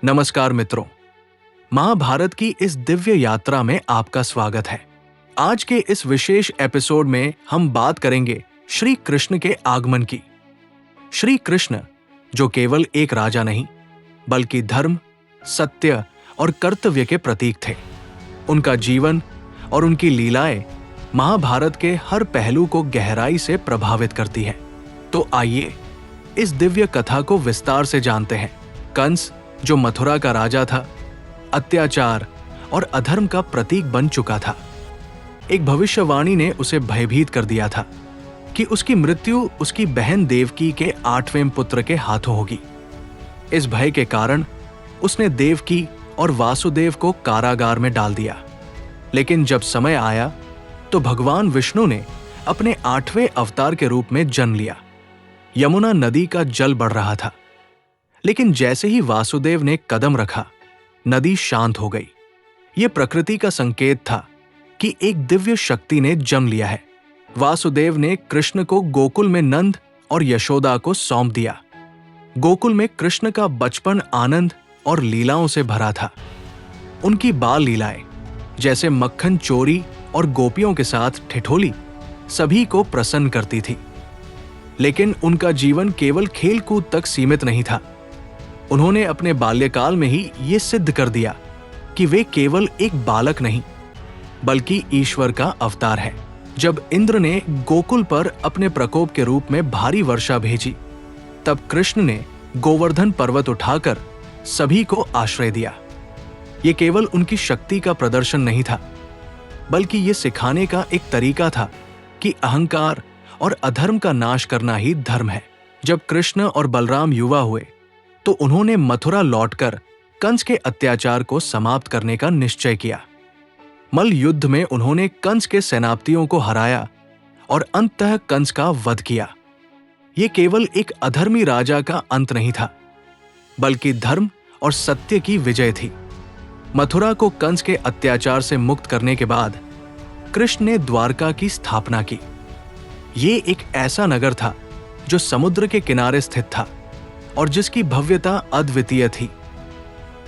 नमस्कार मित्रों, महाभारत की इस दिव्य यात्रा में आपका स्वागत है। आज के इस विशेष एपिसोड में हम बात करेंगे श्री कृष्ण के आगमन की। श्री कृष्ण जो केवल एक राजा नहीं बल्कि धर्म, सत्य और कर्तव्य के प्रतीक थे। उनका जीवन और उनकी लीलाएं महाभारत के हर पहलू को गहराई से प्रभावित करती हैं। तो आइए इस दिव्य कथा को विस्तार से जानते हैं। कंस जो मथुरा का राजा था, अत्याचार और अधर्म का प्रतीक बन चुका था। एक भविष्यवाणी ने उसे भयभीत कर दिया था कि उसकी मृत्यु उसकी बहन देवकी के 8वें पुत्र के हाथों होगी। इस भय के कारण उसने देवकी और वासुदेव को कारागार में डाल दिया। लेकिन जब समय आया तो भगवान विष्णु ने अपने 8वें अवतार के रूप में जन्म लिया। यमुना नदी का जल बढ़ रहा था, लेकिन जैसे ही वासुदेव ने कदम रखा, नदी शांत हो गई। यह प्रकृति का संकेत था कि एक दिव्य शक्ति ने जन्म लिया है। वासुदेव ने कृष्ण को गोकुल में नंद और यशोदा को सौंप दिया। गोकुल में कृष्ण का बचपन आनंद और लीलाओं से भरा था। उनकी बाल लीलाएं जैसे मक्खन चोरी और गोपियों के साथ ठिठोली सभी को प्रसन्न करती थी। लेकिन उनका जीवन केवल खेलकूद तक सीमित नहीं था। उन्होंने अपने बाल्यकाल में ही ये सिद्ध कर दिया कि वे केवल एक बालक नहीं बल्कि ईश्वर का अवतार है। जब इंद्र ने गोकुल पर अपने प्रकोप के रूप में भारी वर्षा भेजी, तब कृष्ण ने गोवर्धन पर्वत उठाकर सभी को आश्रय दिया। ये केवल उनकी शक्ति का प्रदर्शन नहीं था, बल्कि ये सिखाने का एक तरीका था कि अहंकार और अधर्म का नाश करना ही धर्म है। जब कृष्ण और बलराम युवा हुए तो उन्होंने मथुरा लौटकर कंस के अत्याचार को समाप्त करने का निश्चय किया। मल्ल युद्ध में उन्होंने कंस के सेनापतियों को हराया और अंततः कंस का वध किया। यह केवल एक अधर्मी राजा का अंत नहीं था, बल्कि धर्म और सत्य की विजय थी। मथुरा को कंस के अत्याचार से मुक्त करने के बाद कृष्ण ने द्वारका की स्थापना की। ये एक ऐसा नगर था जो समुद्र के किनारे स्थित था और जिसकी भव्यता अद्वितीय थी।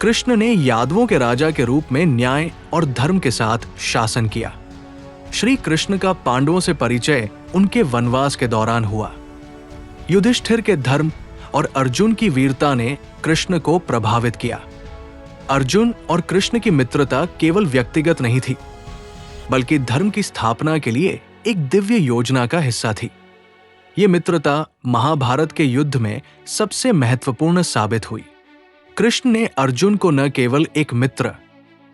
कृष्ण ने यादवों के राजा के रूप में न्याय और धर्म के साथ शासन किया। श्री कृष्ण का पांडवों से परिचय उनके वनवास के दौरान हुआ। युधिष्ठिर के धर्म और अर्जुन की वीरता ने कृष्ण को प्रभावित किया। अर्जुन और कृष्ण की मित्रता केवल व्यक्तिगत नहीं थी, बल्कि धर्म की स्थापना के लिए एक दिव्य योजना का हिस्सा थी। ये मित्रता महाभारत के युद्ध में सबसे महत्वपूर्ण साबित हुई। कृष्ण ने अर्जुन को न केवल एक मित्र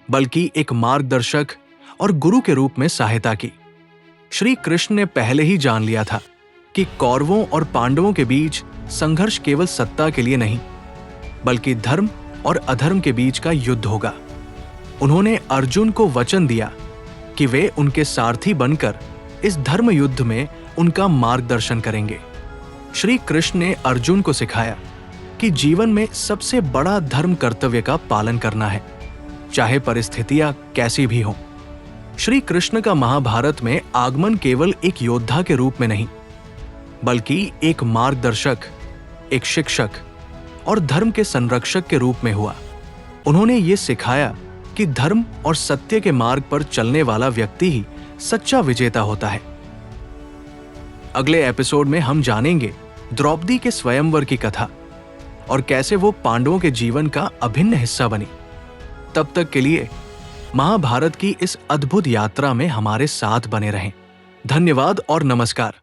बल्कि एक मार्गदर्शक और गुरु के रूप में सहायता की। श्री कृष्ण ने पहले ही जान लिया था कि कौरवों और पांडवों के बीच संघर्ष केवल सत्ता के लिए नहीं बल्कि धर्म और अधर्म के बीच का युद्ध होगा। उन्होंने अर्जुन को वचन दिया कि वे उनके सारथी बनकर इस धर्म युद्ध में उनका मार्गदर्शन करेंगे। श्री कृष्ण ने अर्जुन को सिखाया कि जीवन में सबसे बड़ा धर्म कर्तव्य का पालन करना है, चाहे परिस्थितियां कैसी भी हों। श्री कृष्ण का महाभारत में आगमन केवल एक योद्धा के रूप में नहीं बल्कि एक मार्गदर्शक, एक शिक्षक और धर्म के संरक्षक के रूप में हुआ। उन्होंने ये सिखाया कि धर्म और सत्य के मार्ग पर चलने वाला व्यक्ति ही सच्चा विजेता होता है। अगले एपिसोड में हम जानेंगे द्रौपदी के स्वयंवर की कथा और कैसे वो पांडवों के जीवन का अभिन्न हिस्सा बनी। तब तक के लिए महाभारत की इस अद्भुत यात्रा में हमारे साथ बने रहें। धन्यवाद और नमस्कार।